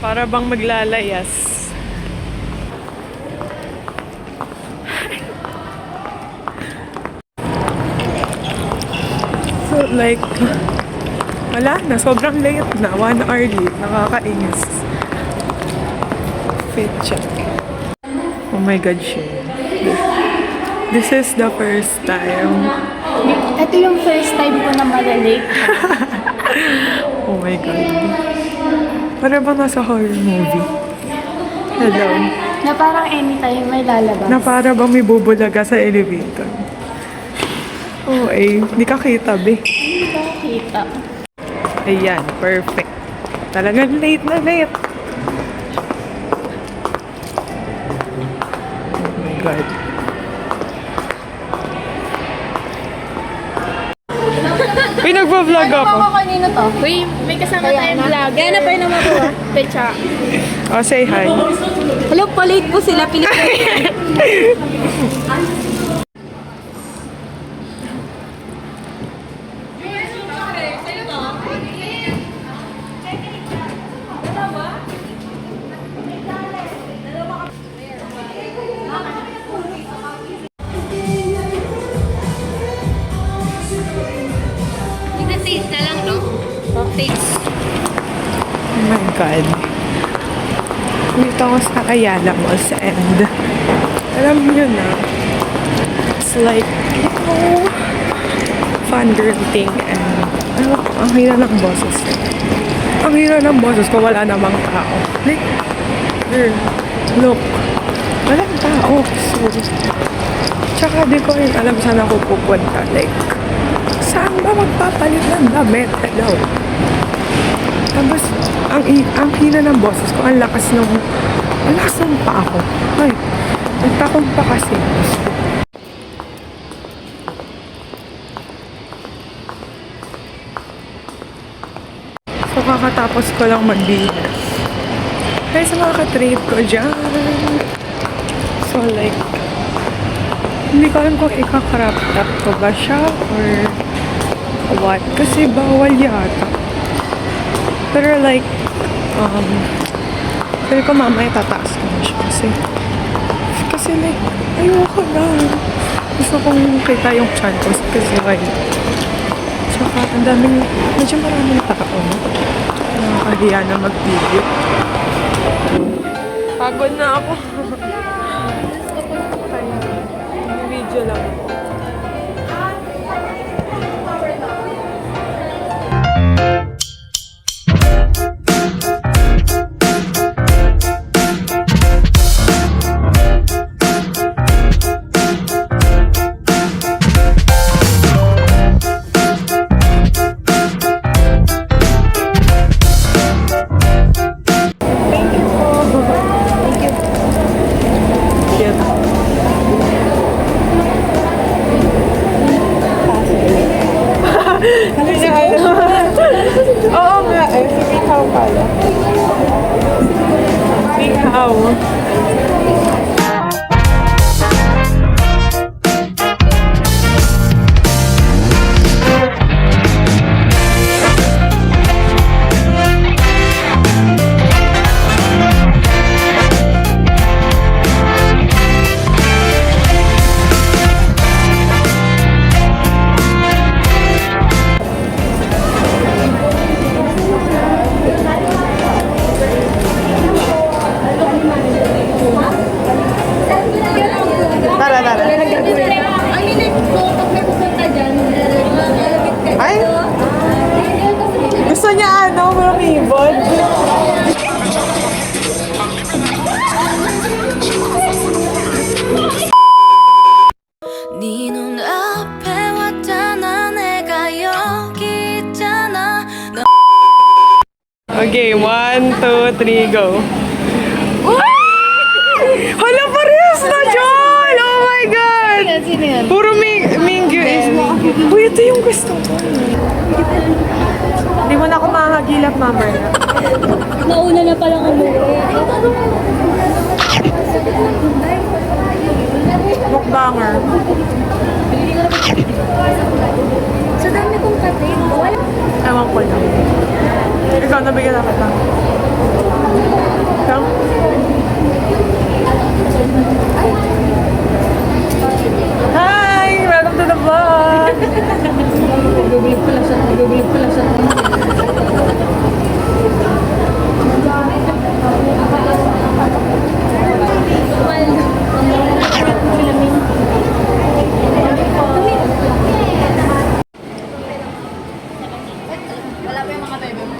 Para bang maglalayas. So like, wala na, sobrang late na. 1 hour late. Nakakainis. Fit check. Oh my God, Shane. This is the first time. Ito yung first time ko na malalate. Oh my God. Para bang nasa horror movie. Hello. Na parang anytime may lalabas. Na para bang may bubulaga sa elevator. Oh eh, hindi ka kita, be. Hindi ba kita? Ayan, perfect. Talagang late na late. Oh my God. Uy, nagpa-vlog ako. Kanino to? Uy, may kasama tayong vlog. Kaya na pa yun naman po ah. Pecha. Oh, say hi. Hello, palate po sila. Pilipinas. Taste na lang, no? Taste. Oh my God. Dito ako sa Ayala Malls and alam niyo na, it's like, fun girl thing and ang hira ng boses. Ang hira ng boses ko, wala namang tao. Like, girl, look, walang tao. So, tsaka di ko rin alam saan ako pupunta. Like, saan ba magpapalit ng damit? Hello. Tapos, ang hina ng boses ko, ang lakas ng pa ako. Ay, nagtakong pa kasi. So, kakatapos ko lang mag-dinner. Kaya sa mga ka-trade ko dyan. So, like, hindi ko alam kung ikakarap ko ba siya or what. Kasi bawal yata. Pero like, pero ko mamaya tataas ko na siya kasi like, ayoko na. Gusto kong kita yung chan ko kasi like, tsaka ang daming, medyo maraming tao. Nakakahiya na mag-video. Pagod na ako. Video lang ako. Oo nga eh, si Ikaw pala. Ikaw. Ay? Gusto niya ano, lumibot? 네 눈앞에 왔잖아 내가 여기 있잖아 Okay, 1, 2, 3, go. Hala, parehas na, John! Oh my God! Sino yan? Puro Mingyu is... Uy, ito yung gusto ko. Hindi mo na ako mahagilap, mamaya. Nauna na palang umuwi. Mukbanger. Sa dami kong kapit. Wala. Ewan ko lang. Ikaw, nabigyan na kita. Ikaw? Hi! Welcome to the vlog! Nagugulog pala siya. Wala pa yung mga bebe mo.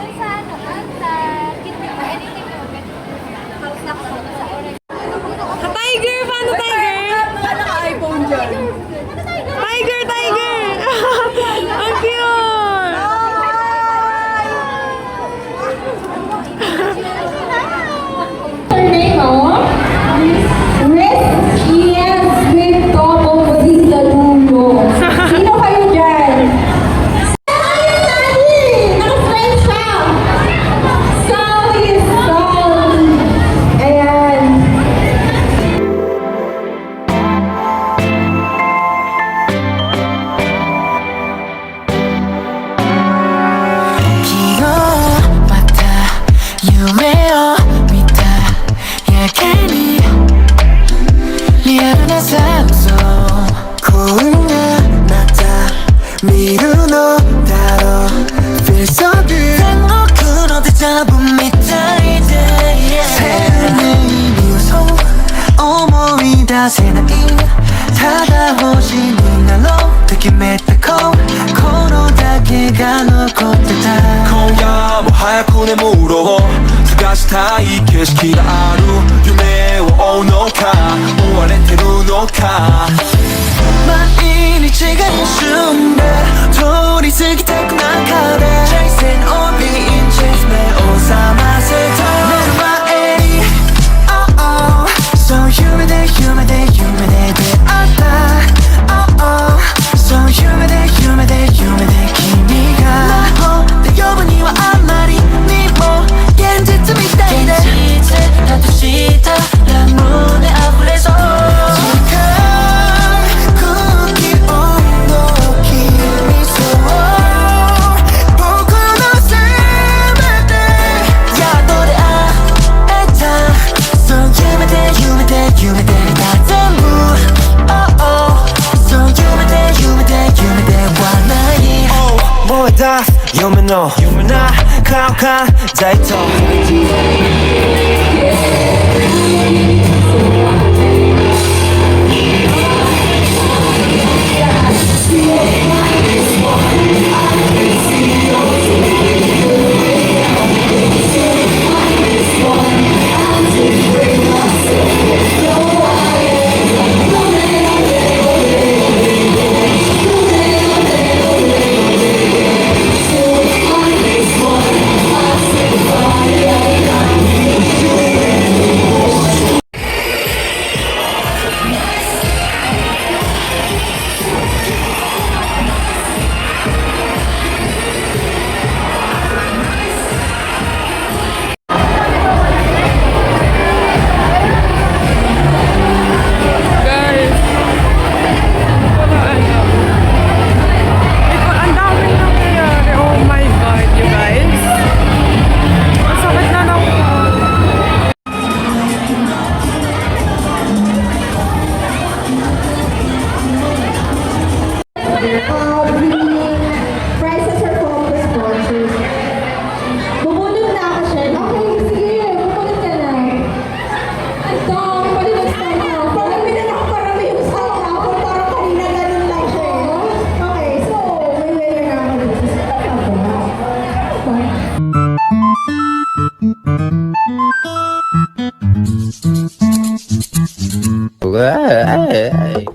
Yan sa ano, sa kidney, anything mo. House na ko sa orange. Tiger! Paano tiger? Naka-iPhone dyan. Tiger! Tiger! Ang cute! Yes, with Topo Bautista Lulo. Sino kayo dyan? Naka-friend siya! Sally is Sally! Ayan.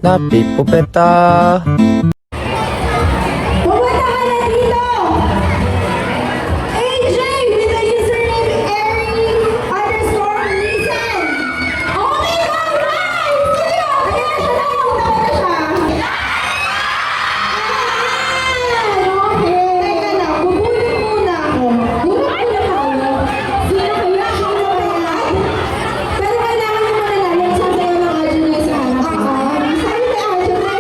Napi pupeta. Pumunta ka na dito! AJ with the username Airy_Nissan. Oh my God, guys! Sige o! Ayan siya na yung una siya. Okay. Teka na, bubulong muna ako. Bubulong muna tayo. Sino kaya? Sino kaya? Pero kailangan naman nalaman sa sayo ng Arjun sa harap. Sabi ni Arjun ha?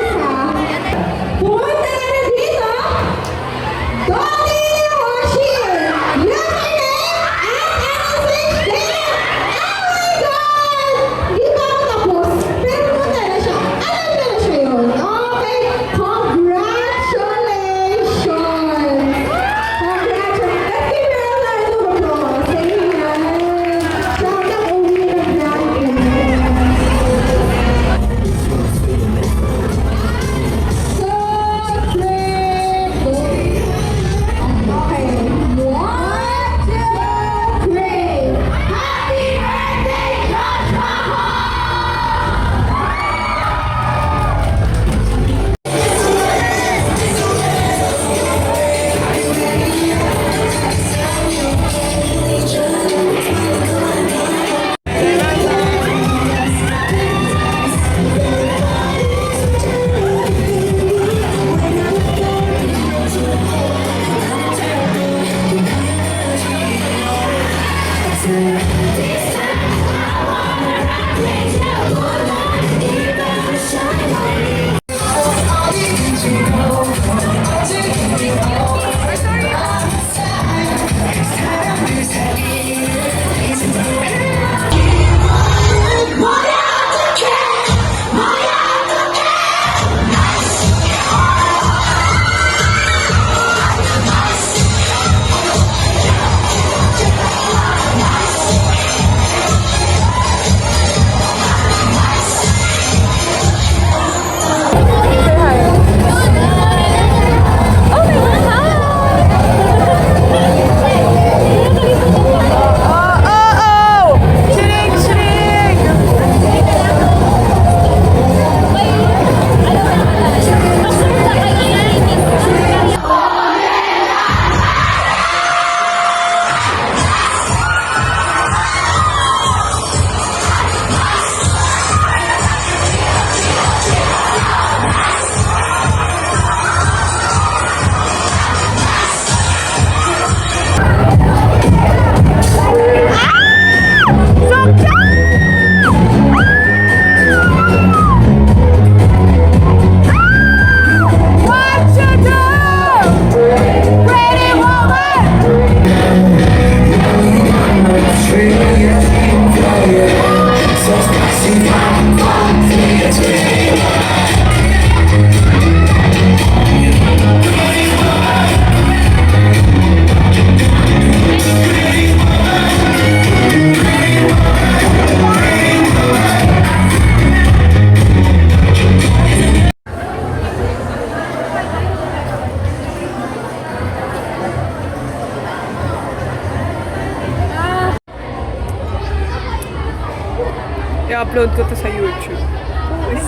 I-upload ko to sa YouTube.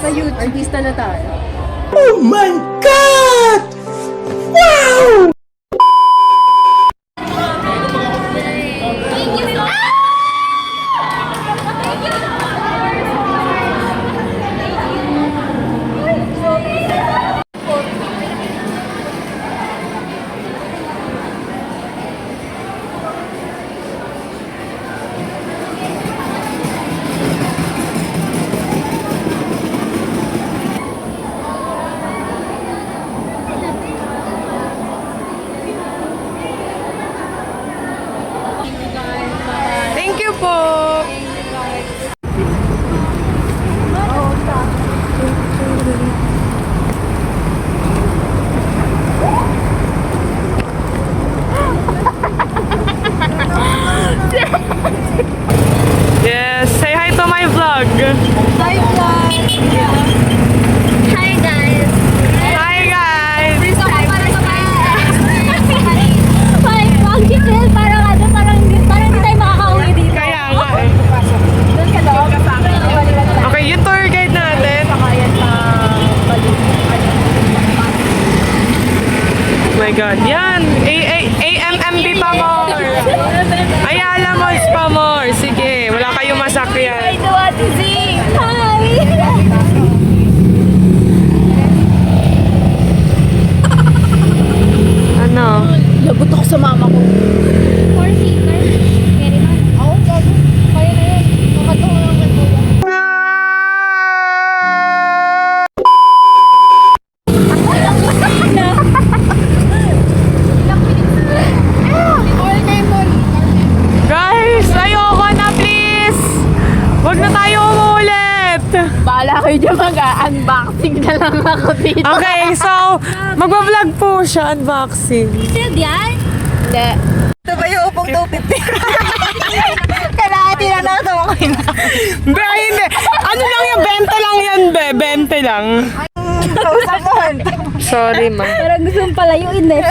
Sa YouTube. Artista na tayo. Thank you po! Yes, say hi to my vlog. Hi guys! Hi guys! Dito ko para sa funky feel, parang hindi tayo makakauwi dito. Kaya nga eh. Doon sa loob. Okay, yung tour guide natin. Oh my God, yan! AMMB pa more! Ayala Malls pa more! Sige, wala kayong masakyan. I do want to sing! Hi! Ano? Lagot ako sa mama ko. 4 seaters. Carry on. Oo, gago. Kaya na yun. Makatulong lang matulong. Guys, ayoko na please! Huwag na tayo umulit! Bahala kayo dyan mag-unboxing na lang ako dito. Okay, so, magbablog po siya, unboxing. Sealed yan? Hindi. Ito ba yung upong 250? Kailangan tinanong mo kayo na. Be, hindi! Ano lang yan? 20 lang yan, be! 20 lang. Kausap naman. Sorry, ma. Parang gusto mong palayuin eh.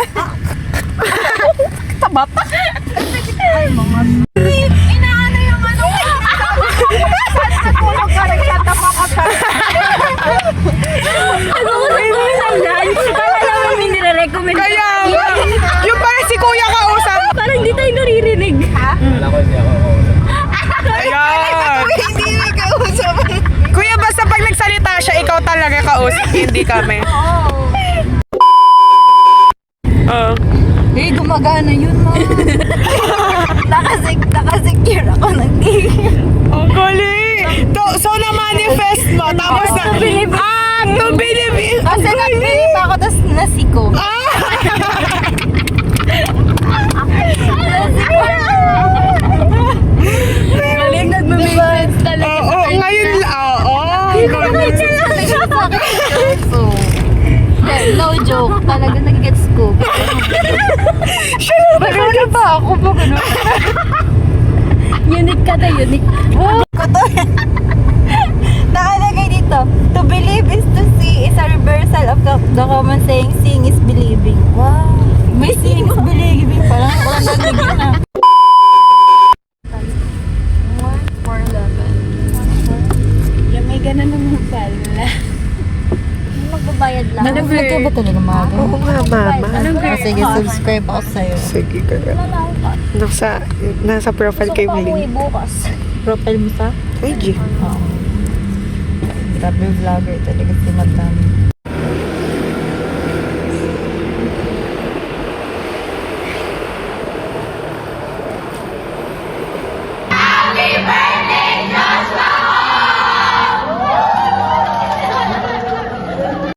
Inaano yung ano? Natulog ka, nagtatapa ka pa. Ano ko na lang yan? Kala naman may nire-recommend. Kaya nga! Yung parang si kuya kausap. Parang di tayo naririnig. Ayan! Hindi na kausap. Kuya, basta pag nagsalita siya, ikaw talaga kausap, hindi kami. Oh. Eh, gumagana yun, ma. Nakasecure ako ng game. Ang galing! So, na-manifest mo, tapos na... to believe. To believe! Kasi nag-believe ako, tapos nasiko. Galing, nagmamake sense talaga. Oo, ngayon oo. No joke, talaga nag-gets ko. Ano ba ako po gano'n? Unique ka na, unique. Nakalagay dito, to believe is to see is a reversal of the common saying, seeing is believing. Wow! May seeing is believing. Parang wala nalagyan na. 411. Yung may ganun naman pala. Magbabayad lang. Anong vlog ka ba talaga, Maga? Oo nga, mama. Sige, subscribe ako sa'yo. Sige ka na. Nasa profile kay Mling. bukas. Profile mo sa? IG. Grabe vlogger talaga si Madam.